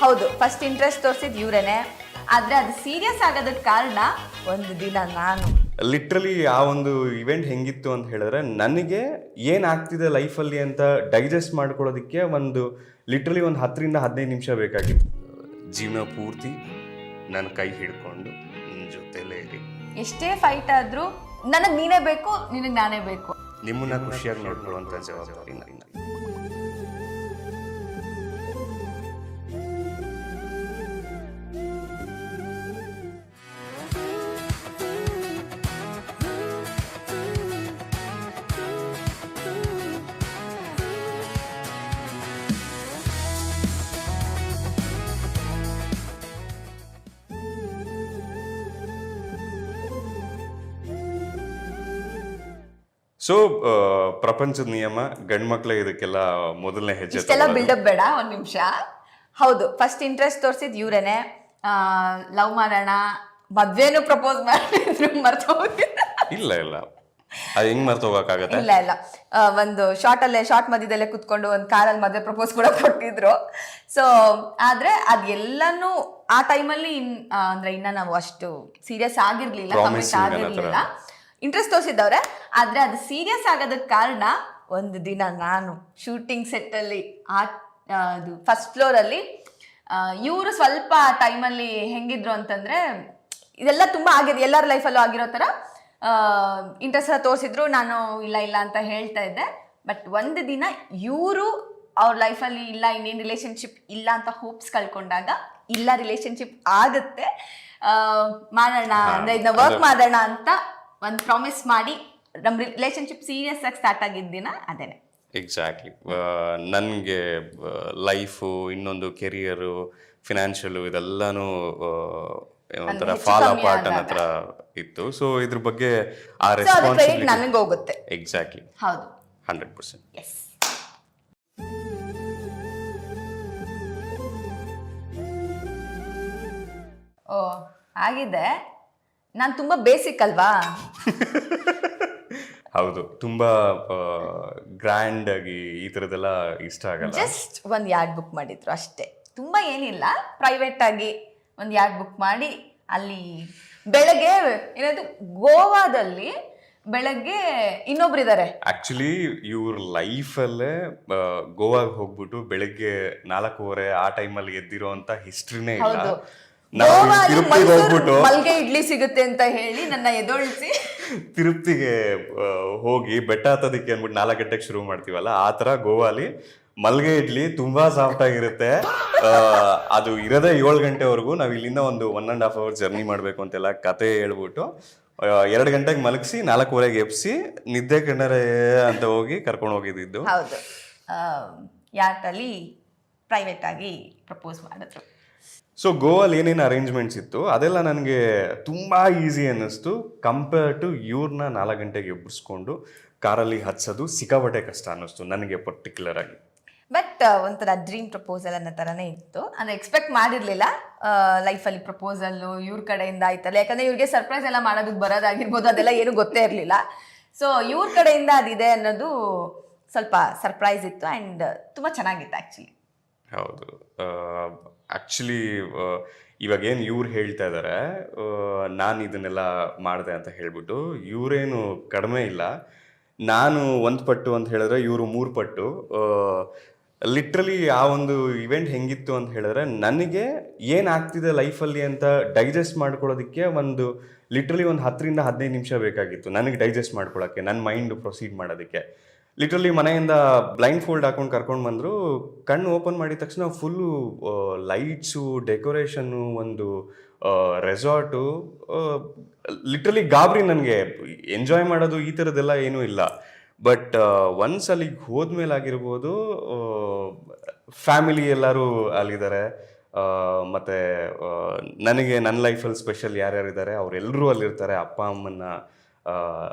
ಹೌದು, first interest ತೋರಿಸಿದ್ ಇವ್ರೇನೆ. ಆದ್ರೆ ಅದು ಸೀರಿಯಸ್ ಆಗೋದಕ್ಕೆ ಕಾರಣ ಒಂದು ದಿನ ನಾನು ಲಿಟ್ರಲಿ ಆ ಒಂದು ಇವೆಂಟ್ ಹೆಂಗಿತ್ತು ಅಂತ ಹೇಳಿದ್ರೆ, ನನಗೆ ಏನಾಗ್ತಿದೆ ಲೈಫಲ್ಲಿ ಅಂತ ಡೈಜೆಸ್ಟ್ ಮಾಡ್ಕೊಳ್ಳೋದಕ್ಕೆ ಲಿಟ್ರಲಿ ಒಂದು 10-15 ನಿಮಿಷ ಬೇಕಾಗಿತ್ತು. ಜೀವನ ಪೂರ್ತಿ ನನ್ನ ಕೈ ಹಿಡ್ಕೊಂಡು ನನ್ನ ಜೊತೆಲೇ ಇರಿ. ಎಷ್ಟೇ ಫೈಟ್ ಆದ್ರೂ ನನಗ್ ನೀನೇ ಬೇಕು, ನಿನಗ್ ನಾನೇ ಬೇಕು. ನಿಮ್ಮನ್ನ ಖುಷಿಯಾಗಿ ನೋಡ್ಕೊಳ್ಳುವಂಥ ಜವಾಬ್ದಾರಿ ನನಗೆ. ಸೊ ಪ್ರಪಂಚದ ನಿಯಮ, ಗಂಡ್ಮಕ್ಳೇ ಇದಕ್ಕೆಲ್ಲ ಮೊದಲನೇ ಹೆಜ್ಜೆ. ಇಷ್ಟೆಲ್ಲ ಬಿಲ್ಡಪ್ ಬೇಡ, ಒಂದ್ ನಿಮಿಷ. ಹೌದು, ಫಸ್ಟ್ ಇಂಟ್ರೆಸ್ಟ್ ತೋರಿಸಿದ್ ಇವ್ರೇನೆ. ಲವ್ ಮಾಡೋಣ, ಮದ್ವೆನೂ ಪ್ರಪೋಸ್ ಮಾಡಿದ್ರು, ಇಲ್ಲ ಅದು ಹೆಂಗ್ ಮರ್ತೋಗಕ್ಕಾಗತ್ತೆ? ಇಲ್ಲ ಒಂದು ಶಾರ್ಟ್ ಮಧ್ಯದಲ್ಲೇ ಕುತ್ಕೊಂಡು ಒಂದು ಕಾರಲ್ಲಿ ಮದ್ವೆ ಪ್ರಪೋಸ್ ಕೂಡ ಕೊಟ್ಟಿದ್ರು. ಸೊ ಆದ್ರೆ ಅದೆಲ್ಲನೂ ಆ ಟೈಮಲ್ಲಿ ಅಂದ್ರೆ ಇನ್ನ ನಾವು ಅಷ್ಟು ಸೀರಿಯಸ್ ಆಗಿರ್ಲಿಲ್ಲ, ಕಮಿಟ್ ಆಗಿರ್ಲಿಲ್ಲ. ಇಂಟ್ರೆಸ್ಟ್ ತೋರಿಸಿದ್ದವ್ರೆ. ಆದ್ರೆ ಅದು ಸೀರಿಯಸ್ ಆಗೋದಕ್ಕೆ ಕಾರಣ ಒಂದು ದಿನ ನಾನು ಶೂಟಿಂಗ್ ಸೆಟ್ ಅಲ್ಲಿ ಅದು ಫಸ್ಟ್ ಫ್ಲೋರ್ ಅಲ್ಲಿ ಇವರು ಸ್ವಲ್ಪ ಟೈಮಲ್ಲಿ ಹೆಂಗಿದ್ರು ಅಂತಂದ್ರೆ, ಇದೆಲ್ಲ ತುಂಬಾ ಆಗಿದೆ, ಎಲ್ಲರ ಲೈಫಲ್ಲೂ ಆಗಿರೋ ತರ ಇಂಟ್ರೆಸ್ಟ್ ತೋರಿಸಿದ್ರು. ನಾನು ಇಲ್ಲ ಅಂತ ಹೇಳ್ತಾ ಇದ್ದೆ. ಬಟ್ ಒಂದು ದಿನ ಇವರು ಅವ್ರ ಲೈಫಲ್ಲಿ ಇಲ್ಲ, ಇನ್ನೇನು ರಿಲೇಶನ್ಶಿಪ್ ಇಲ್ಲ ಅಂತ ಹೋಪ್ಸ್ ಕಳ್ಕೊಂಡಾಗ, ಇಲ್ಲ ರಿಲೇಶನ್ಶಿಪ್ ಆಗುತ್ತೆ, ಮಾಡೋಣ ಅಂದ್ರೆ ಇದನ್ನ ವರ್ಕ್ ಮಾಡೋಣ ಅಂತ ಒಂದು ಪ್ರಾಮಿಸ್ ಮಾಡಿ ನಮ್ಮ ರಿಲೇಶನ್ಶಿಪ್ ಸೀರಿಯಸ್ ಆಗಿ ಸ್ಟಾರ್ಟ್ ಆಗಿದ್ದ ದಿನ ಅದೇನೆ. ಎಕ್ಸಾಕ್ಟ್ಲಿ. ನನಗೆ ಲೈಫು, ಇನ್ನೊಂದು ಕೆರಿಯರು, ಫಿನಾನ್ಷಿಯಲು ಇದೆಲ್ಲಾನು ಒಂಥರ ಫಾಲ್ ಅಪಾರ್ಟ್ ಅನ್ನೋ ಹತ್ರ ಇತ್ತು. ಸೊ ಇದ್ರ ಬಗ್ಗೆ ಆ ರೆಸ್ಪಾನ್ಸಿಬಿಲಿಟಿ ನನಗೆ ಹೋಗುತ್ತೆ. ಎಕ್ಸಾಕ್ಟ್ಲಿ. ಹೌದು, 100%. ಎಸ್. ಓ ಆಗಿದೆ. ನಾನು ತುಂಬಾ ಬೇಸಿಕ್ ಅಲ್ವಾ? ಹೌದು, ತುಂಬಾ ಗ್ರ್ಯಾಂಡ್ ಆಗಿ ಈ ತರದೆಲ್ಲ ಇಷ್ಟ ಆಗಲ್ಲ. ಜಸ್ಟ್ ಒಂದು ಯಾರ್ಡ್ ಬುಕ್ ಮಾಡಿದ್ರು ಅಷ್ಟೇ, ತುಂಬಾ ಏನಿಲ್ಲ. ಪ್ರೈವೇಟ್ ಆಗಿ ಒಂದು ಯಾರ್ಡ್ ಬುಕ್ ಮಾಡಿ ಅಲ್ಲಿ ಬೆಳಗ್ಗೆ ಏನಾದ್ರು ಗೋವಾದಲ್ಲಿ ಬೆಳಗ್ಗೆ ಇನ್ನೊಬ್ರಿದ್ದಾರೆ. ಆಕ್ಚುಲಿ ಇವ್ರ ಲೈಫಲ್ಲೇ ಗೋವಾಗೆ ಹೋಗ್ಬಿಟ್ಟು ಬೆಳಗ್ಗೆ 4:15 ಆ ಟೈಮಲ್ಲಿ ಎದ್ದಿರೋ ಅಂತ ಹಿಸ್ಟ್ರಿನೇ ಇಲ್ಲ. ಹೌದು, ನಾವು ತಿರುಪತಿಗೆ ಹೋಗ್ಬಿಟ್ಟು ಮಲ್ಗೆ ಇಡ್ಲಿ ಸಿಗುತ್ತೆ ಅಂತ ಹೇಳಿ ನನ್ನ ಎದೊಳಿಸಿ ತಿರುಪತಿಗೆ ಹೋಗಿ ಬೆಟ್ಟ ಹತ್ತೋದಕ್ಕೆ ಅಂದ್ಬಿಟ್ಟು 4 ಗಂಟೆಗೆ ಶುರು ಮಾಡ್ತೀವಲ್ಲ, ಆ ತರ ಗೋವಾಲಿ ಮಲ್ಗೆ ಇಡ್ಲಿ ತುಂಬಾ ಸಾಫ್ಟ್ ಆಗಿರುತ್ತೆ. ಅದು ಇರೋದೇ 7 ಗಂಟೆವರೆಗೂ. ನಾವು ಇಲ್ಲಿಂದ ಒಂದು 1.5 hour ಜರ್ನಿ ಮಾಡ್ಬೇಕು ಅಂತೆಲ್ಲ ಕತೆ ಹೇಳ್ಬಿಟ್ಟು 2 ಗಂಟೆಗೆ ಮಲಗಿಸಿ 4:15 ಎಬ್ಸಿ ನಿದ್ದೆ ಕಣ್ಣರೆ ಅಂತ ಹೋಗಿ ಕರ್ಕೊಂಡು ಹೋಗಿದ್ದು. ಹೌದು, ಯಾರ್ಟಲ್ಲಿ ಪ್ರೈವೇಟ್ ಆಗಿ ಪ್ರಪೋಸ್ ಮಾಡಿದ್ರು. ಸೊ ಗೋವಾಲ್ ಏನೇನು ಅರೇಂಜ್ಮೆಂಟ್ಸ್ ಇತ್ತು ಅದೆಲ್ಲ ನನಗೆ ತುಂಬ ಈಸಿ ಅನ್ನಿಸ್ತು. ಕಂಪೇರ್ ಟು ಇವ್ರನ್ನ 4 ಗಂಟೆಗೆ ಎಬ್ಬಿಸ್ಕೊಂಡು ಕಾರಲ್ಲಿ ಹತ್ಸೋದು ಸಿಕ್ಕಾಪಟ್ಟೆ ಕಷ್ಟ ಅನ್ನಿಸ್ತು ನನಗೆ ಪರ್ಟಿಕ್ಯುಲರ್ ಆಗಿ. ಬಟ್ ಒಂಥರ ಡ್ರೀಮ್ ಪ್ರಪೋಸಲ್ ಅನ್ನೋ ಥರನೇ ಇತ್ತು. ಅಂದರೆ ಎಕ್ಸ್ಪೆಕ್ಟ್ ಮಾಡಿರಲಿಲ್ಲ ಲೈಫಲ್ಲಿ ಪ್ರಪೋಸಲ್ಲು ಇವ್ರ ಕಡೆಯಿಂದ ಆಯ್ತಲ್ಲ. ಯಾಕಂದರೆ ಇವ್ರಿಗೆ ಸರ್ಪ್ರೈಸ್ ಎಲ್ಲ ಮಾಡೋದಕ್ಕೆ ಬರೋದಾಗಿರ್ಬೋದು, ಅದೆಲ್ಲ ಏನೂ ಗೊತ್ತೇ ಇರಲಿಲ್ಲ. ಸೊ ಇವ್ರ ಕಡೆಯಿಂದ ಅದಿದೆ ಅನ್ನೋದು ಸ್ವಲ್ಪ ಸರ್ಪ್ರೈಸ್ ಇತ್ತು ಆ್ಯಂಡ್ ತುಂಬ ಚೆನ್ನಾಗಿತ್ತು ಆ್ಯಕ್ಚುಲಿ. ಹೌದು, ಆ್ಯಕ್ಚುಲಿ ಇವಾಗೇನು ಇವ್ರು ಹೇಳ್ತಾ ಇದ್ದಾರೆ, ನಾನು ಇದನ್ನೆಲ್ಲ ಮಾಡಿದೆ ಅಂತ ಹೇಳ್ಬಿಟ್ಟು, ಇವರೇನು ಕಡಿಮೆ ಇಲ್ಲ. ನಾನು 1 ಪಟ್ಟು ಅಂತ ಹೇಳಿದ್ರೆ ಇವರು 3 ಪಟ್ಟು. ಲಿಟ್ರಲಿ ಆ ಒಂದು ಇವೆಂಟ್ ಹೆಂಗಿತ್ತು ಅಂತ ಹೇಳಿದ್ರೆ, ನನಗೆ ಏನಾಗ್ತಿದೆ ಲೈಫಲ್ಲಿ ಅಂತ ಡೈಜೆಸ್ಟ್ ಮಾಡ್ಕೊಳ್ಳೋದಕ್ಕೆ ಲಿಟ್ರಲಿ ಒಂದು 10-15 ನಿಮಿಷ ಬೇಕಾಗಿತ್ತು ನನಗೆ ಡೈಜೆಸ್ಟ್ ಮಾಡ್ಕೊಳ್ಳೋಕ್ಕೆ, ನನ್ನ ಮೈಂಡ್ ಪ್ರೊಸೀಡ್ ಮಾಡೋದಕ್ಕೆ. ಲಿಟ್ರಲಿ ಮನೆಯಿಂದ ಬ್ಲೈಂಡ್ ಫೋಲ್ಡ್ ಹಾಕೊಂಡು ಕರ್ಕೊಂಡು ಬಂದರು. ಕಣ್ಣು ಓಪನ್ ಮಾಡಿದ ತಕ್ಷಣ ಫುಲ್ಲು ಲೈಟ್ಸು, ಡೆಕೋರೇಷನ್ನು, ಒಂದು ರೆಸಾರ್ಟು. ಲಿಟ್ರಲಿ ಗಾಬರಿ. ನನಗೆ ಎಂಜಾಯ್ ಮಾಡೋದು ಈ ಥರದ್ದೆಲ್ಲ ಏನೂ ಇಲ್ಲ. ಬಟ್ ಒನ್ಸ್ ಅಲ್ಲಿಗೆ ಹೋದ್ಮೇಲೆ ಆಗಿರ್ಬೋದು, ಫ್ಯಾಮಿಲಿ ಎಲ್ಲರೂ ಅಲ್ಲಿದ್ದಾರೆ. ಮತ್ತು ನನಗೆ ನನ್ನ ಲೈಫಲ್ಲಿ ಸ್ಪೆಷಲ್ ಯಾರ್ಯಾರಿದ್ದಾರೆ ಅವರೆಲ್ಲರೂ ಅಲ್ಲಿರ್ತಾರೆ. ಅಪ್ಪ ಅಮ್ಮನ್ನ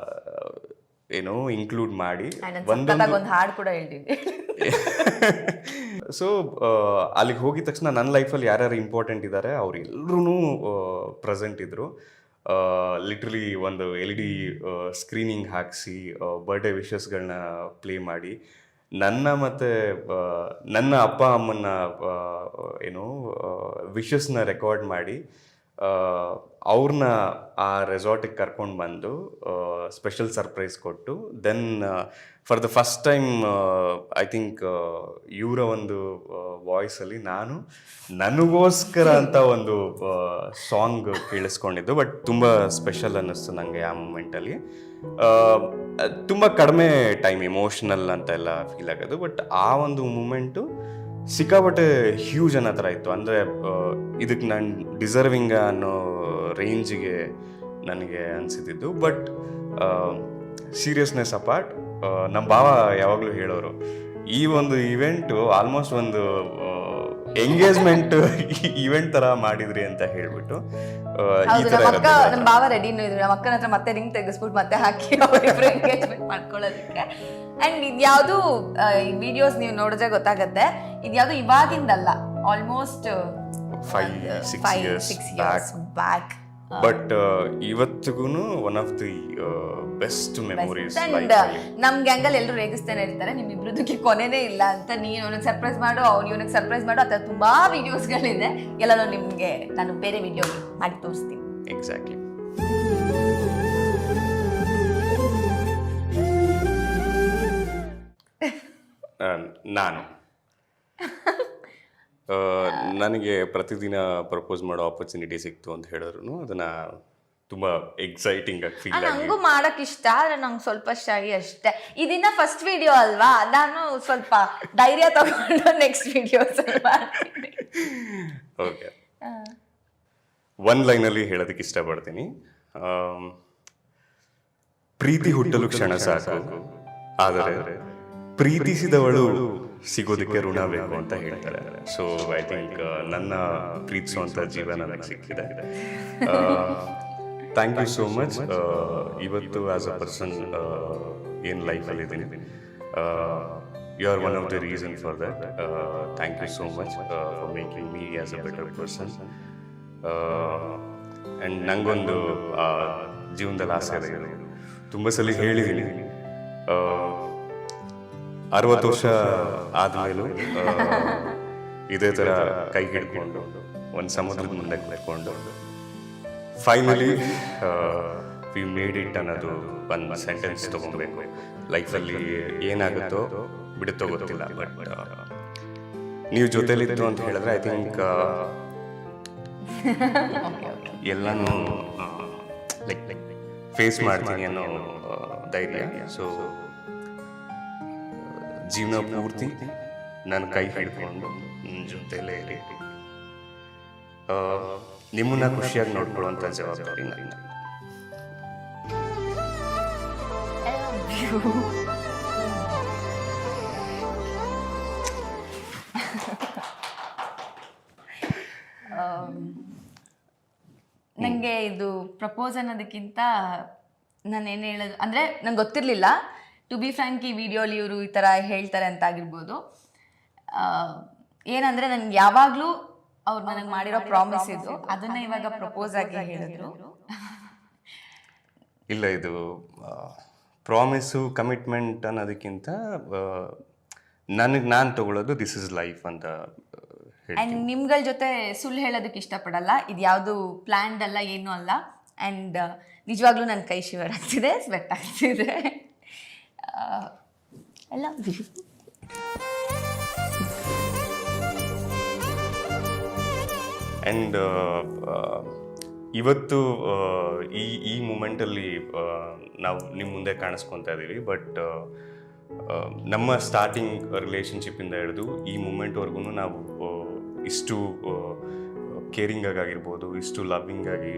ಏನು ಇನ್ಕ್ಲೂಡ್ ಮಾಡಿ ಒಂದು ಹಾಡು ಕೂಡ ಹೇಳಿದ್ವಿ. ಸೊ ಅಲ್ಲಿಗೆ ಹೋಗಿದ ತಕ್ಷಣ ನನ್ನ ಲೈಫಲ್ಲಿ ಯಾರ್ಯಾರು ಇಂಪಾರ್ಟೆಂಟ್ ಇದ್ದಾರೆ ಅವರೆಲ್ಲರೂ ಪ್ರೆಸೆಂಟ್ ಇದ್ದರು. ಲಿಟ್ರಲಿ ಒಂದು LED ಸ್ಕ್ರೀನಿಂಗ್ ಹಾಕಿಸಿ ಬರ್ಡೇ ವಿಶಸ್ಗಳನ್ನ ಪ್ಲೇ ಮಾಡಿ ನನ್ನ ಮತ್ತು ನನ್ನ ಅಪ್ಪ ಅಮ್ಮನ ಏನು ವಿಶಸ್ನ ರೆಕಾರ್ಡ್ ಮಾಡಿ ಅವ್ರನ್ನ ಆ ರೆಸಾರ್ಟಿಗೆ ಕರ್ಕೊಂಡು ಬಂದು ಸ್ಪೆಷಲ್ ಸರ್ಪ್ರೈಸ್ ಕೊಟ್ಟು then for the first time I think ಇವರ ಒಂದು ವಾಯ್ಸಲ್ಲಿ ನಾನು ನನಗೋಸ್ಕರ ಅಂತ ಒಂದು ಸಾಂಗ್ ಕೇಳಿಸ್ಕೊಂಡಿದ್ದು. ಬಟ್ ತುಂಬ ಸ್ಪೆಷಲ್ ಅನ್ನಿಸ್ತು ನನಗೆ ಆ ಮೂಮೆಂಟಲ್ಲಿ. ತುಂಬ ಕಡಿಮೆ ಟೈಮ್ ಇಮೋಷ್ನಲ್ ಅಂತೆಲ್ಲ ಫೀಲ್ ಆಗೋದು. ಬಟ್ ಆ ಒಂದು ಮೂಮೆಂಟು ಸಿಕ್ಕಾಪಟ್ಟೆ ಹ್ಯೂಜ್ ಅನ್ನೋ ಥರ ಇತ್ತು. ಅಂದರೆ ಇದಕ್ಕೆ ನಾನು ಡಿಸರ್ವಿಂಗ ಅನ್ನೋ ರೇಂಜಿಗೆ ನನಗೆ ಅನಿಸಿದ್ದು. ಬಟ್ ಸೀರಿಯಸ್ನೆಸ್ ಅಪಾರ್ಟ್, ನಮ್ಮ ಭಾವ ಯಾವಾಗಲೂ ಹೇಳೋರು, ಈ ಒಂದು ಇವೆಂಟು ಆಲ್ಮೋಸ್ಟ್ ಒಂದು ಎಂಗೇಜ್ಮೆಂಟ್ ಇವೆಂಟ್ ಥರ ಮಾಡಿದ್ರಿ ಅಂತ ಹೇಳ್ಬಿಟ್ಟು ಈ ಥರ ನಮ್ಮ ಭಾವ ರೆಡಿನೂ ಇದ್ರು. ನಮ್ಮ ಅಕ್ಕನ ಹತ್ರ ಮತ್ತೆ ರಿಂಗ್ ತೆಗೆಸ್ಬಿಟ್ಟು ಮತ್ತೆ ಹಾಕಿ ಅವರಿಬ್ರು ಎಂಗೇಜ್ಮೆಂಟ್ ಮಾಡ್ಕೊಳ್ಳೋದಕ್ಕೆ. ಅಂಡ್ ಇದ್ಯಾವುದು ಈ ವಿಡಿಯೋಸ್ ನೀವು ನೋಡಿದ್ರೆ ಗೊತ್ತಾಗತ್ತೆ, ಇದ್ಯಾವುದು ಇವಾಗಿಂದಲ್ಲ, ಆಲ್ಮೋಸ್ಟ್ 5-6 years ಬ್ಯಾಕ್. ಬಟ್ ಇವತ್ತಿಗೂ one of the best memories. And ನಮ್ ಗ್ಯಾಂಗಲ್ಲಿ ಎಲ್ಲರೂ ರೇಗಿಸ್ತಾನೆ ಇರ್ತಾರೆ, ನಿಮ್ಮಿಬ್ರದಕ್ಕೆ ಕೊನೆನೇ ಇಲ್ಲ ಅಂತ. ನೀನು ಅವನಿಗೆ ಸರ್ಪ್ರೈಸ್ ಮಾಡು, ಅವ್ನು ಇವನಿಗೆ ಸರ್ಪ್ರೈಸ್ ಮಾಡು, ಆ ಥರ ತುಂಬಾ ವಿಡಿಯೋಸ್ಗಳಿದೆ. ಎಲ್ಲನೂ ನಿಮ್ಗೆ ನಾನು ಬೇರೆ ವಿಡಿಯೋ ಮಾಡಿ ತೋರಿಸ್ತೀನಿ. ಎಕ್ಸಾಕ್ಟ್ಲಿ. ನಾನು ನನಗೆ ಪ್ರತಿದಿನ ಪ್ರಪೋಸ್ ಮಾಡೋ ಆಪರ್ಚುನಿಟಿ ಸಿಕ್ತು ಅಂತ ಹೇಳಿದ್ರು ಅದನ್ನ ತುಂಬ ಎಕ್ಸೈಟಿಂಗ್ ಆಗಿ ಫೀಲ್ ಆಗಿ. ನಂಗೂ ಮಾಡಕ್ ಇಷ್ಟ, ಆದ್ರೆ ನಂಗೆ ಸ್ವಲ್ಪ ಶೈ ಅಷ್ಟೇ. ಇದನ್ನ ಫಸ್ಟ್ ವಿಡಿಯೋ ಅಲ್ವಾ, ನಾನು ಸ್ವಲ್ಪ ಧೈರ್ಯ ತಗೊಂಡು ನೆಕ್ಸ್ಟ್ ವಿಡಿಯೋಸ್ ಮಾಡ್ತೀನಿ. ಓಕೆ, ಒಂದು ಲೈನಲ್ಲಿ ಹೇಳೋದಕ್ಕೆ ಇಷ್ಟಪಡ್ತೀನಿ. ಪ್ರೀತಿ ಹುಟ್ಟಲು ಕ್ಷಣ ಸಾಕು, ಆದರೆ ಪ್ರೀತಿಸಿದವಳು ಸಿಗೋದಕ್ಕೆ ಋಣ ಬೇಕು ಅಂತ ಹೇಳ್ತಾರೆ. ಸೊ ಐ ಥಿಂಕ್ ನನ್ನ ಪ್ರೀತಿಸುವಂಥ ಜೀವನ ನನಗೆ ಸಿಕ್ಕಿದೆ. Thank you so much. ಇವತ್ತು ಆಸ್ ಅ ಪರ್ಸನ್ ಏನು ಲೈಫಲ್ಲಿ ಇದ್ದೀನಿ, you are one of the reason for that. Thank you so much for making me as a better person. And ನನಗೊಂದು ಜೀವನದಲ್ಲಿ ಆಸೆ ಇದೆ, ತುಂಬ ಸಲ ಹೇಳಿದ್ದೀನಿ, 60 ವರ್ಷ ಆದಮೇಲೂ ಇದೇ ಥರ ಕೈ ಹಿಡ್ಕೊಂಡು ಒಂದು ಸಮುದ್ರದ ಮುಂದೆ ಕುತ್ಕೊಂಡು ಫೈನಲಿ ವಿ ಮೇಡ್ ಇಟ್ ಅನ್ನೋದು ಒಂದು ಸೆಂಟೆನ್ಸ್ ತೊಗೊಬೇಕು. ಲೈಫಲ್ಲಿ ಏನಾಗುತ್ತೋ ಬಿಡುತ್ತೋ ಗೊತ್ತಿಲ್ಲ, ಬಟ್ ನೀವು ಜೊತೆಲಿತ್ತು ಅಂತ ಹೇಳಿದ್ರೆ ಐ ಥಿಂಕ್ ಎಲ್ಲನೂ ಲೈಕ್ ಫೇಸ್ ಮಾಡ್ತೀನಿ ಅನ್ನೋ ಧೈರ್ಯ. ಸೊ ಜೀವನ ಪೂರ್ತಿ ನನ್ನ ಕೈ ಹಿಡ್ಕೊಂಡು ನನ್ನ ಜೊತೆಲೇ ಇರಿ, ನಿಮ್ಮನ್ನ ಖುಷಿಯಾಗಿ ನೋಡ್ಕೊಳ್ಳುವಂಥ ಜವಾಬ್ದಾರಿ ನನ್ನ. ನನಗೆ ಇದು ಪ್ರಪೋಸ್ ಅನ್ನೋದಕ್ಕಿಂತ ನಾನೇನು ಹೇಳೋದು ಅಂದರೆ ನಂಗೆ ಗೊತ್ತಿರಲಿಲ್ಲ. ಟು ಬಿ ಫ್ರ್ಯಾಂಕ್, ಈ ವಿಡಿಯೋಲಿ ಇವರು ಈ ಥರ ಹೇಳ್ತಾರೆ ಅಂತ ಆಗಿರ್ಬೋದು. ಏನಂದರೆ ನನಗೆ ಯಾವಾಗಲೂ ಅವ್ರು ನನಗೆ ಮಾಡಿರೋ ಪ್ರಾಮಿಸ್ ಇದು, ಅದನ್ನ ಇವಾಗ ಪ್ರಪೋಸ್ ಆಗಿ ಹೇಳಿದ್ರು. ಇಲ್ಲ, ಇದು ಪ್ರಾಮಿಸು ಕಮಿಟ್ಮೆಂಟ್ ಅನ್ನೋದಕ್ಕಿಂತ ನಾನು ತಗೊಳ್ಳೋದು ದಿಸ್ ಇಸ್ ಲೈಫ್ ಅಂತ. ಆ್ಯಂಡ್ ನಿಮ್ಗಳ ಜೊತೆ ಸುಳ್ಳು ಹೇಳೋದಕ್ಕೆ ಇಷ್ಟಪಡಲ್ಲ, ಇದು ಯಾವುದು ಪ್ಲ್ಯಾನ್ಡ್ ಅಲ್ಲ, ಏನೂ ಅಲ್ಲ. ಆ್ಯಂಡ್ ನಿಜವಾಗ್ಲೂ ನನ್ನ ಕೈ ಶಿವರ್ ಆಗ್ತಿದೆ, ಸ್ವೆಟ್ ಆಗ್ತಿದೆ. I love you. ಆ್ಯಂಡ್ ಇವತ್ತು ಈ ಮೂಮೆಂಟಲ್ಲಿ ನಾವು ನಿಮ್ಮ ಮುಂದೆ ಕಾಣಿಸ್ಕೊತಾ ಇದ್ದೀವಿ. ಬಟ್ ನಮ್ಮ ಸ್ಟಾರ್ಟಿಂಗ್ ರಿಲೇಷನ್ಶಿಪ್ಪಿಂದ ಹಿಡಿದು ಈ ಮೂಮೆಂಟ್ವರೆಗೂ ನಾವು ಇಷ್ಟು ಕೇರಿಂಗ್ ಆಗಿರ್ಬೋದು, ಇಷ್ಟು ಲವ್ವಿಂಗ್ ಆಗಿ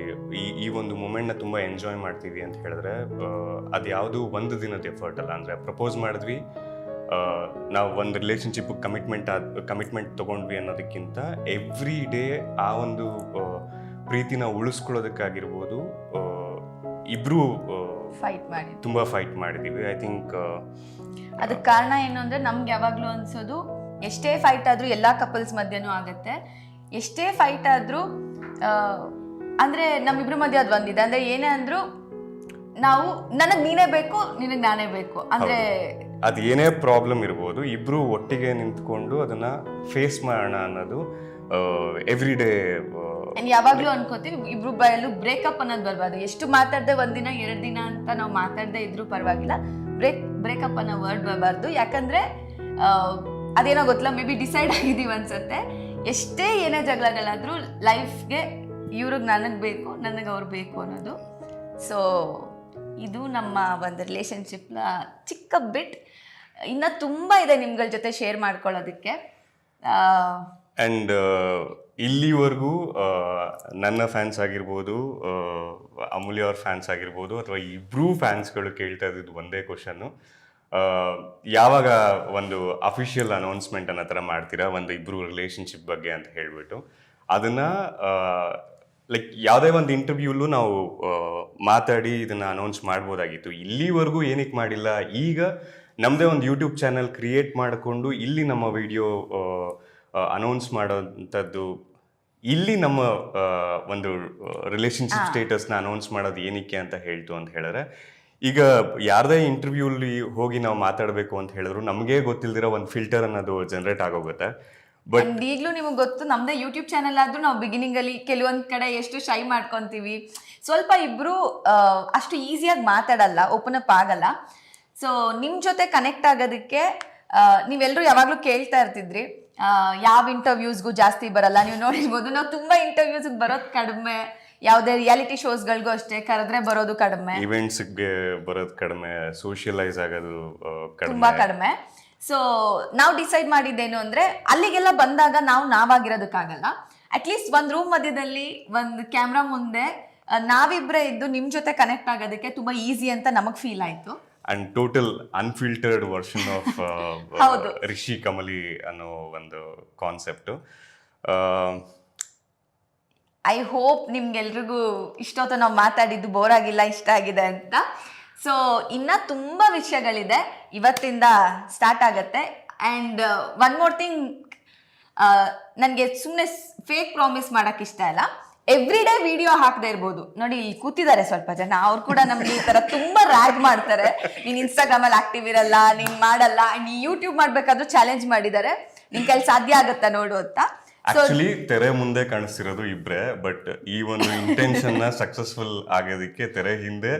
ಈ ಒಂದು ಮೂಮೆಂಟ್ನ ತುಂಬ ಎಂಜಾಯ್ ಮಾಡ್ತೀವಿ ಅಂತ ಹೇಳಿದ್ರೆ ಅದು ಯಾವುದು ಒಂದು ದಿನದ ಎಫರ್ಟ್ ಅಲ್ಲ. ಅಂದರೆ ಪ್ರಪೋಸ್ ಮಾಡಿದ್ವಿ, ನಾವು ಒಂದು ರಿಲೇಷನ್ಶಿಪ್ ಕಮಿಟ್ಮೆಂಟ್ ತೊಗೊಂಡ್ವಿ ಅನ್ನೋದಕ್ಕಿಂತ ಎವ್ರಿ ಡೇ ಆ ಒಂದು ಪ್ರೀತಿನ ಉಳಿಸ್ಕೊಳ್ಳೋದಕ್ಕಾಗಿರ್ಬೋದು ಇಬ್ಬರೂ ತುಂಬ ಫೈಟ್ ಮಾಡಿದ್ದೀವಿ. ಐ ಥಿಂಕ್ ಅದಕ್ಕೆ ಕಾರಣ ಏನು ಅಂದರೆ ನಮ್ಗೆ ಯಾವಾಗಲೂ ಅನ್ಸೋದು, ಎಷ್ಟೇ ಫೈಟ್ ಆದರೂ ಎಲ್ಲ ಕಪಲ್ಸ್ ಮಧ್ಯನೂ ಆಗುತ್ತೆ. ಎಷ್ಟೇ ಫೈಟ್ ಆದರೂ ಅಂದರೆ ನಮ್ಮಿಬ್ರ ಮಧ್ಯೆ ಅದು ಒಂದಿದೆ. ಅಂದರೆ ಏನೇ ಅಂದರೂ ನಾವು ನನಗೆ ನೀನೇ ಬೇಕು, ನಿನಗೆ ನಾನೇ ಬೇಕು. ಅಂದರೆ ಅದು ಏನೇ ಪ್ರಾಬ್ಲಮ್ ಇರ್ಬೋದು, ಇಬ್ಬರು ಒಟ್ಟಿಗೆ ನಿಂತ್ಕೊಂಡು ಅದನ್ನ ಫೇಸ್ ಮಾಡೋಣ ಅನ್ನೋದು ಎವ್ರಿ ಡೇ. ಯಾವಾಗ್ಲೂ ಅನ್ಕೋತೀವಿ ಇಬ್ರು ಬಾಯಲ್ಲೂ ಬ್ರೇಕಪ್ ಅನ್ನೋದು ಬರ್ಬಾರ್ದು. ಎಷ್ಟು ಮಾತಾಡ್ದೆ ಒಂದಿನ 2 ದಿನ ಅಂತ ನಾವು ಮಾತಾಡದೆ ಇದ್ರೂ ಪರವಾಗಿಲ್ಲ, ಬ್ರೇಕಪ್ ಅನ್ನೋ ವರ್ಡ್ ಬರಬಾರ್ದು. ಯಾಕಂದ್ರೆ ಅದೇನೋ ಗೊತ್ತಿಲ್ಲ, ಮೇ ಬಿ ಡಿಸೈಡ್ ಆಗಿದೀವಿ ಅನ್ಸುತ್ತೆ. ಎಷ್ಟೇ ಏನೇ ಜಗಳಗಳಾದ್ರೂ ಲೈಫ್ಗೆ ಇವ್ರಿಗೆ ನನಗೆ ಬೇಕು, ನನಗೆ ಅವ್ರು ಬೇಕು ಅನ್ನೋದು. ಸೊ ಇದು ನಮ್ಮ ಒಂದು ರಿಲೇಶನ್ಶಿಪ್ನ ಚಿಕ್ಕ ಬಿಟ್. ಇನ್ನು ತುಂಬ ಇದೆ ನಿಮ್ಗಳ ಜೊತೆ ಶೇರ್ ಮಾಡ್ಕೊಳ್ಳೋದಕ್ಕೆ. ಆ್ಯಂಡ್ ಇಲ್ಲಿವರೆಗೂ ನನ್ನ ಫ್ಯಾನ್ಸ್ ಆಗಿರ್ಬೋದು, ಅಮೂಲ್ಯ ಅವ್ರ ಫ್ಯಾನ್ಸ್ ಆಗಿರ್ಬೋದು, ಅಥವಾ ಇಬ್ಬರೂ ಫ್ಯಾನ್ಸ್ಗಳು ಕೇಳ್ತಾ ಇದ್ದಿದ್ದು ಒಂದೇ ಕ್ವಶನ್ನು, ಯಾವಾಗ ಒಂದು ಅಫಿಷಿಯಲ್ ಅನೌನ್ಸ್ಮೆಂಟ್ ಅನ್ನೋ ಥರ ಮಾಡ್ತೀರಾ ಒಂದು ಇಬ್ಬರು ರಿಲೇಷನ್ಶಿಪ್ ಬಗ್ಗೆ ಅಂತ ಹೇಳಿಬಿಟ್ಟು. ಅದನ್ನು ಲೈಕ್ ಯಾವುದೇ ಒಂದು ಇಂಟರ್ವ್ಯೂಲ್ಲೂ ನಾವು ಮಾತಾಡಿ ಇದನ್ನು ಅನೌನ್ಸ್ ಮಾಡ್ಬೋದಾಗಿತ್ತು. ಇಲ್ಲಿವರೆಗೂ ಏನಕ್ಕೆ ಮಾಡಿಲ್ಲ? ಈಗ ನಮ್ಮದೇ ಒಂದು ಯೂಟ್ಯೂಬ್ ಚಾನಲ್ ಕ್ರಿಯೇಟ್ ಮಾಡಿಕೊಂಡು ಇಲ್ಲಿ ನಮ್ಮ ವಿಡಿಯೋ ಅನೌನ್ಸ್ ಮಾಡೋಂಥದ್ದು, ಇಲ್ಲಿ ನಮ್ಮ ಒಂದು ರಿಲೇಷನ್ಶಿಪ್ ಸ್ಟೇಟಸ್ನ ಅನೌನ್ಸ್ ಮಾಡೋದು ಏನಕ್ಕೆ ಅಂತ ಹೇಳ್ತು ಅಂತ ಹೇಳಿದ್ರೆ, ಈಗ ಯಾರದೇ ಇಂಟರ್ವ್ಯೂಲಿ ಹೋಗಿ ನಾವು ಮಾತಾಡಬೇಕು ಅಂತ ಹೇಳಿದ್ರು ನಮಗೇ ಗೊತ್ತಿಲ್ದಿರೋ ಒಂದು ಫಿಲ್ಟರ್ ಅನ್ನೋದು ಜನರೇಟ್ ಆಗೋಗುತ್ತೆ. ಬಟ್ ಈಗಲೂ ನಿಮಗೆ ಗೊತ್ತು, ನಮ್ಮದೇ ಯೂಟ್ಯೂಬ್ ಚಾನಲ್ ಆದರೂ ನಾವು ಬಿಗಿನಿಂಗಲ್ಲಿ ಕೆಲವೊಂದು ಕಡೆ ಎಷ್ಟು ಶೈ ಮಾಡ್ಕೊತೀವಿ, ಸ್ವಲ್ಪ ಇಬ್ಬರು ಅಷ್ಟು ಈಸಿಯಾಗಿ ಮಾತಾಡಲ್ಲ, ಓಪನ್ ಅಪ್ ಆಗಲ್ಲ. ಸೊ ನಿಮ್ಮ ಜೊತೆ ಕನೆಕ್ಟ್ ಆಗೋದಕ್ಕೆ ನೀವೆಲ್ಲರೂ ಯಾವಾಗಲೂ ಕೇಳ್ತಾ ಇರ್ತಿದ್ರಿ ಯಾವ ಇಂಟರ್ವ್ಯೂಸ್ಗೂ ಜಾಸ್ತಿ ಬರಲ್ಲ. ನೀವು ನೋಡಿರ್ಬೋದು, ನಾವು ತುಂಬ ಇಂಟರ್ವ್ಯೂಸ್ಗೆ ಬರೋದು ಕಡಿಮೆ, ಯಾವುದೇ ರಿಯಾಲಿಟಿ ಶೋಸ್ಗಳಿಗೂ ಅಷ್ಟೇ ಕರೆದ್ರೆ ಬರೋದು ಕಡಿಮೆ, ಇವೆಂಟ್ಸ್ಗೆ ಬರೋದು ಕಡಿಮೆ, ಸೋಷಿಯಲೈಸ್ ಆಗೋದು ತುಂಬ ಕಡಿಮೆ. ಸೊ ನಾವು ಡಿಸೈಡ್ ಮಾಡಿದ್ದೇನು ಅಂದರೆ, ಅಲ್ಲಿಗೆಲ್ಲ ಬಂದಾಗ ನಾವಾಗಿರೋದಕ್ಕಾಗಲ್ಲ, ಅಟ್ಲೀಸ್ಟ್ ಒಂದು ರೂಮ್ ಮಧ್ಯದಲ್ಲಿ ಒಂದು ಕ್ಯಾಮ್ರಾ ಮುಂದೆ ನಾವಿಬ್ಬರೇ ಇದ್ದು ನಿಮ್ಮ ಜೊತೆ ಕನೆಕ್ಟ್ ಆಗೋದಕ್ಕೆ ತುಂಬ ಈಸಿ ಅಂತ ನಮಗೆ ಫೀಲ್ ಆಯಿತು. And total unfiltered version of Rishi Kamali ಅನ್ನೋ ಒಂದು ಕಾನ್ಸೆಪ್ಟು. ಐ ಹೋಪ್ ನಿಮ್ಗೆಲ್ರಿಗೂ ಇಷ್ಟೊತ್ತು ನಾವು ಮಾತಾಡಿದ್ದು ಬೋರ್ ಆಗಿಲ್ಲ, ಇಷ್ಟ ಆಗಿದೆ ಅಂತ. ಸೊ ಇನ್ನು ತುಂಬ ವಿಷಯಗಳಿದೆ, ಇವತ್ತಿಂದ ಸ್ಟಾರ್ಟ್ ಆಗುತ್ತೆ. ಆ್ಯಂಡ್ ಒನ್ ಮೋರ್ ಥಿಂಗ್, ನನಗೆ ಸುಮ್ಮನೆ ಫೇಕ್ ಪ್ರಾಮಿಸ್ ಮಾಡೋಕ್ಕೆ ಇಷ್ಟ ಇಲ್ಲ. ಎವ್ರಿ ಡೇ ವಿಡಿಯೋ ಹಾಕದೇ ಇರ್ಬೋದು. ನೋಡಿ ಇಲ್ಲಿ ಕೂತಿದ್ದಾರೆ ಸ್ವಲ್ಪ ಜನ, ಅವ್ರು ಕೂಡ ನಮ್ಗೆ ಈ ಥರ ತುಂಬ ರ್ಯಾಗ್ ಮಾಡ್ತಾರೆ, ನೀನು ಇನ್ಸ್ಟಾಗ್ರಾಮಲ್ಲಿ ಆಕ್ಟಿವ್ ಇರಲ್ಲ, ನೀನು ಮಾಡಲ್ಲ. ಆ್ಯಂಡ್ ಈ ಯೂಟ್ಯೂಬ್ ಮಾಡಬೇಕಾದ್ರೂ ಚಾಲೆಂಜ್ ಮಾಡಿದ್ದಾರೆ, ನಿನ್ ಕೈಲಿ ಸಾಧ್ಯ ಆಗುತ್ತಾ ನೋಡು ಅಂತ. ಆಕ್ಚುಲಿ ತೆರೆ ಮುಂದೆ ಕಾಣಿಸ್ತಿರೋದು ಇಬ್ರೆ, ಬಟ್ ಈ ಒಂದು ಇಂಟೆನ್ಷನ್ ನ ಸಕ್ಸಸ್ಫುಲ್ ಆಗೋದಕ್ಕೆ ತೆರೆ ಹಿಂದೆ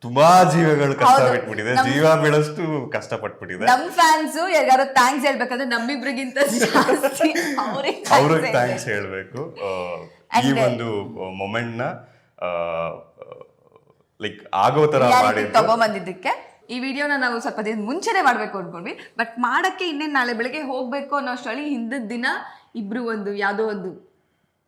ತುಂಬಾ ಜೀವಗಳು ಕಷ್ಟ ಬಿಟ್ಬಿಟ್ಟಿದೆ, ಜೀವ ಬೆಳೆಷ್ಟು ಕಷ್ಟ ಪಟ್ಬಿಟ್ಟಿದೆ. ನಮ್ ಫ್ಯಾನ್ಸ್ ಯಾರು ಥ್ಯಾಂಕ್ಸ್ ಹೇಳ್ಬೇಕಂದ್ರೆ ನಮ್ಮಿಬ್ರಿಗಿಂತ ಜಾಸ್ತಿ ಅವ್ರಿಗೆ ಥ್ಯಾಂಕ್ಸ್ ಹೇಳ್ಬೇಕು. ಈ ಒಂದು ಮೊಮೆಂಟ್ ನ ಲೈಕ್ ಆಗೋ ತರ ತಗೊಂಬಂದಿದ್ದಕ್ಕೆ. ಈ ವಿಡಿಯೋನ ನಾವು ಸ್ವಲ್ಪ ದಿನ ಮುಂಚೆನೆ ಮಾಡ್ಬೇಕು ಅನ್ಕೊಂಡ್ವಿ, ಬಟ್ ಮಾಡಕ್ಕೆ ಇನ್ನೇನು ನಾಳೆ ಬೆಳಗ್ಗೆ ಹೋಗ್ಬೇಕು ಅನ್ನೋ ಅಷ್ಟರಲ್ಲಿ ಹಿಂದಿನ ದಿನ ಇಬ್ರು ಒಂದು ಯಾವ್ದೋ ಒಂದು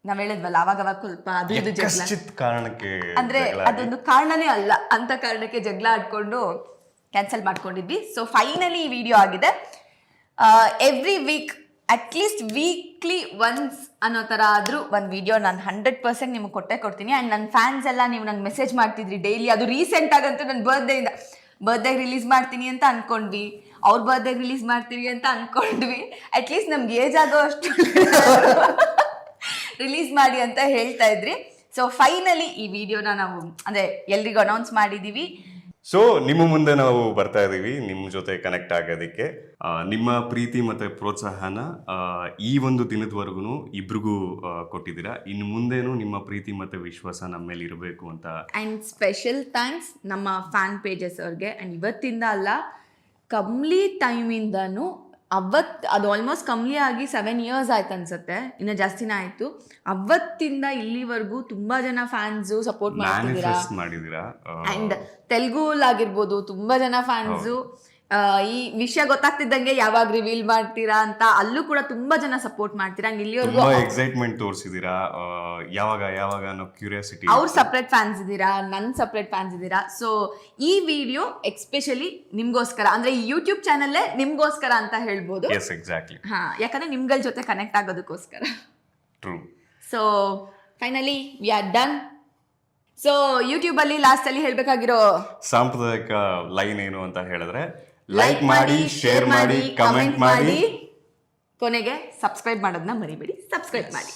ನಾವ್ ಹೇಳಿದ್ವಲ್ಲ ಅವಾಗ ಸ್ವಲ್ಪ ಅದು ಇದು ಜಗಳ, ಕಾರಣಕ್ಕೆ ಅಂದ್ರೆ ಅದೊಂದು ಕಾರಣನೇ ಅಲ್ಲ ಅಂತ ಕಾರಣಕ್ಕೆ ಜಗಳ ಆಡ್ಕೊಂಡು ಕ್ಯಾನ್ಸಲ್ ಮಾಡ್ಕೊಂಡಿದ್ವಿ. ಸೊ ಫೈನಲಿ ಈ ವಿಡಿಯೋ ಆಗಿದೆ. Every week at least weekly once ಅನ್ನೋ ಥರ ಆದರೂ ಒಂದು ವಿಡಿಯೋ ನಾನು 100% ನಿಮಗೆ ಕೊಟ್ಟೇ ಕೊಡ್ತೀನಿ. ಆ್ಯಂಡ್ ನನ್ನ ಫ್ಯಾನ್ಸ್ ಎಲ್ಲ ನೀವು ನಂಗೆ ಮೆಸೇಜ್ ಮಾಡ್ತಿದ್ರಿ ಡೈಲಿ. ಅದು ರೀಸೆಂಟ್ ಆಗಂತೂ ನನ್ನ ಬರ್ತ್ಡೇಗೆ ರಿಲೀಸ್ ಮಾಡ್ತೀನಿ ಅಂತ ಅನ್ಕೊಂಡ್ವಿ, ಅವ್ರ ಬರ್ತ್ಡೇಗೆ ರಿಲೀಸ್ ಮಾಡ್ತೀವಿ ಅಂತ ಅನ್ಕೊಂಡ್ವಿ. ಅಟ್ಲೀಸ್ಟ್ ನಮ್ಗೆ ಏಜ್ ಆಗೋ ಅಷ್ಟು ರಿಲೀಸ್ ಮಾಡಿ ಅಂತ ಹೇಳ್ತಾ ಇದ್ರಿ. ಸೊ ಫೈನಲಿ ಈ ವಿಡಿಯೋನ ನಾವು ಅಂದರೆ ಎಲ್ರಿಗೂ ಅನೌನ್ಸ್ ಮಾಡಿದ್ದೀವಿ. ಸೊ ನಿಮ್ಮ ಮುಂದೆ ನಾವು ಬರ್ತಾ ಇದ್ದೀವಿ ನಿಮ್ಮ ಜೊತೆ ಕನೆಕ್ಟ್ ಆಗೋದಕ್ಕೆ. ನಿಮ್ಮ ಪ್ರೀತಿ ಮತ್ತು ಪ್ರೋತ್ಸಾಹನ ಈ ಒಂದು ದಿನದವರೆಗೂ ಇಬ್ರಿಗೂ ಕೊಟ್ಟಿದ್ದೀರಾ. ಇನ್ನು ಮುಂದೇನು ನಿಮ್ಮ ಪ್ರೀತಿ ಮತ್ತು ವಿಶ್ವಾಸ ನಮ್ಮ ಮೇಲೆ ಇರಬೇಕು ಅಂತ. ಆ್ಯಂಡ್ ಸ್ಪೆಷಲ್ ಥ್ಯಾಂಕ್ಸ್ ನಮ್ಮ ಫ್ಯಾನ್ ಪೇಜಸ್ ಅವ್ರಿಗೆ. ಆ್ಯಂಡ್ ಇವತ್ತಿಂದ ಅಲ್ಲ, ಕಮ್ಲಿ ಟೈಮಿಂದನೂ ಅದು ಆಲ್ಮೋಸ್ಟ್ ಕಮ್ಲಿ ಆಗಿ 7 years ಆಯ್ತು ಅನ್ಸುತ್ತೆ, ಇನ್ನು ಜಾಸ್ತಿನೇ ಆಯಿತು. ಅವತ್ತಿಂದ ಇಲ್ಲಿವರೆಗೂ ತುಂಬಾ ಜನ ಫ್ಯಾನ್ಸು ಸಪೋರ್ಟ್ ಮಾಡಿದ್ದೀರಾ. ಆ್ಯಂಡ್ ತೆಲುಗುಲಾಗಿರ್ಬೋದು ತುಂಬಾ ಜನ ಫ್ಯಾನ್ಸು ಈ ವಿಷಯ ಗೊತ್ತಾಗ್ತಿದ್ದಂಗೆ ಯಾವಾಗ ರಿವೀಲ್ ಮಾಡ್ತೀರಾ ಅಂತ ಅಲ್ಲೂ ಕೂಡ ತುಂಬಾ ಜನ ಸಪೋರ್ಟ್ ಮಾಡ್ತೀರಾ. ಇಲ್ಲಿವರೆಗೂ ಎಕ್ಸೈಟ್ಮೆಂಟ್ ತೋರಿಸಿದೀರಾ, ಯಾವಾಗ ಅನ್ನೋ ಕ್ಯೂರಿಯಾಸಿಟಿ. ಅವ್ರು ಸಪ್ರೇಟ್ ಫ್ಯಾನ್ಸ್ ಇದ್ದೀರಾ, ನನ್ನ ಸಪ್ರೇಟ್ ಫ್ಯಾನ್ಸ್ ಇದ್ದೀರಾ. ಸೊ ಈ ವಿಡಿಯೋ ಎಕ್ಸ್ಪೆಷಲಿ ನಿಮ್ಗೋಸ್ಕರ, ಅಂದ್ರೆ ಈ ಯೂಟ್ಯೂಬ್ ಚಾನಲ್ಲೇ ನಿಮ್ಗೋಸ್ಕರ ಅಂತ ಹೇಳ್ಬೋದು. ಯಾಕಂದ್ರೆ ನಿಮ್ಗಳ ಜೊತೆ ಕನೆಕ್ಟ್ ಆಗೋದಕ್ಕೋಸ್ಕರ. So finally we are done. So YouTube ಅಲ್ಲಿ ಲಾಸ್ಟ್ ಅಲ್ಲಿ ಹೇಳ್ಬೇಕಾಗಿರೋ ಸಾಂಪ್ರದಾಯಿಕ ಲೈನ್ ಏನು ಅಂತ ಹೇಳಿದ್ರೆ, ಲೈಕ್ ಮಾಡಿ, ಶೇರ್ ಮಾಡಿ, ಕಮೆಂಟ್ ಮಾಡಿ, ಕೊನೆಗೆ ಸಬ್ಸ್ಕ್ರೈಬ್ ಮಾಡೋದನ್ನ ಮರಿಬೇಡಿ. ಸಬ್ಸ್ಕ್ರೈಬ್ ಮಾಡಿ.